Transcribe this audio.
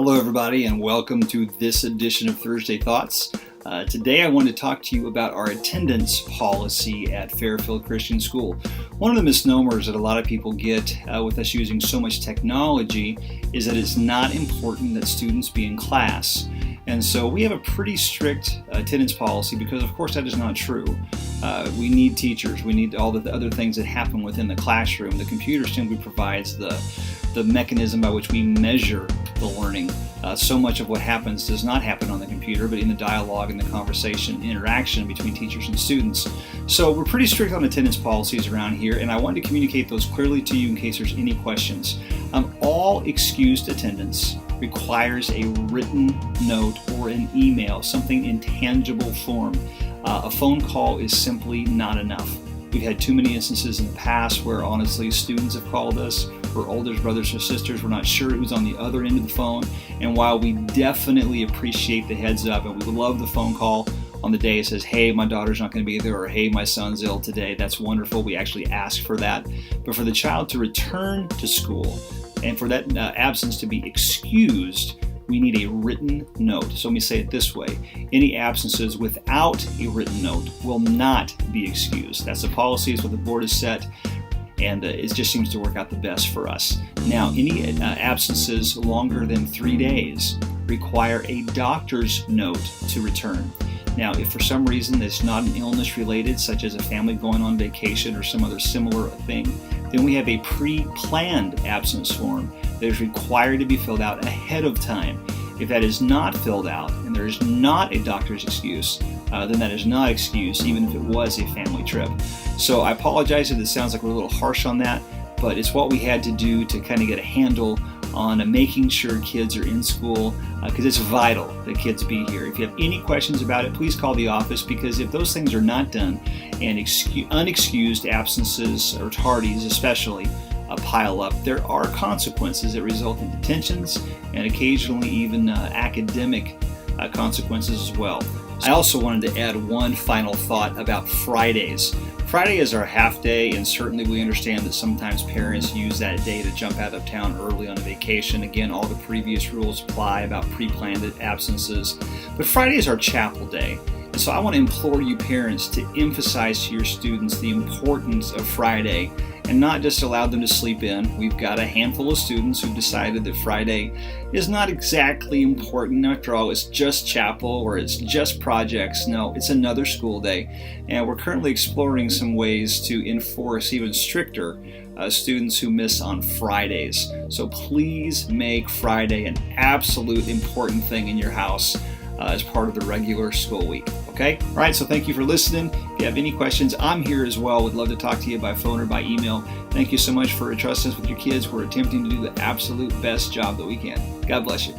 Hello, everybody, and welcome to this edition of Thursday Thoughts. Today I want to talk to you about our attendance policy at Fairfield Christian School. One of the misnomers that a lot of people get with us using so much technology is that it's not important that students be in class. And so we have a pretty strict attendance policy because, of course, that is not true. We need teachers. We need all the other things that happen within the classroom. The computer simply provides the mechanism by which we measure the learning. So much of what happens does not happen on the computer, but in the dialogue and the conversation, interaction between teachers and students. So we're pretty strict on attendance policies around here, and I wanted to communicate those clearly to you in case there's any questions. All excused attendance requires a written note or an email, something in tangible form. A phone call is simply not enough. We've had too many instances in the past where honestly students have called us, or older brothers or sisters, we're not sure who's on the other end of the phone. And while we definitely appreciate the heads up and we love the phone call on the day it says, hey, my daughter's not going to be there, or hey, my son's ill today, that's wonderful. We actually ask for that. But for the child to return to school and for that absence to be excused, we need a written note. So let me say it this way. Any absences without a written note will not be excused. That's the policy, is what the board has set, and it just seems to work out the best for us. Now, any absences longer than 3 days require a doctor's note to return. Now, if for some reason it's not an illness related, such as a family going on vacation or some other similar thing, then we have a pre-planned absence form that is required to be filled out ahead of time. If that is not filled out and there is not a doctor's excuse, then that is not excused, even if it was a family trip. So I apologize if it sounds like we're a little harsh on that, but it's what we had to do to kind of get a handle on making sure kids are in school, because it's vital that kids be here. If you have any questions about it, please call the office, because if those things are not done and unexcused absences or tardies especially pile up, there are consequences that result in detentions and occasionally even academic consequences as well. I also wanted to add one final thought about Fridays. Friday is our half day, and certainly we understand that sometimes parents use that day to jump out of town early on a vacation. Again, all the previous rules apply about pre-planned absences. But Friday is our chapel day. And so I want to implore you parents to emphasize to your students the importance of Friday and not just allow them to sleep in. We've got a handful of students who've decided that Friday is not exactly important. After all, it's just chapel or it's just projects. No, it's another school day. And we're currently exploring some ways to enforce even stricter students who miss on Fridays. So please make Friday an absolute important thing in your house as part of the regular school week. Okay? All right, so thank you for listening. If you have any questions, I'm here as well. Would love to talk to you by phone or by email. Thank you so much for entrusting us with your kids. We're attempting to do the absolute best job that we can. God bless you.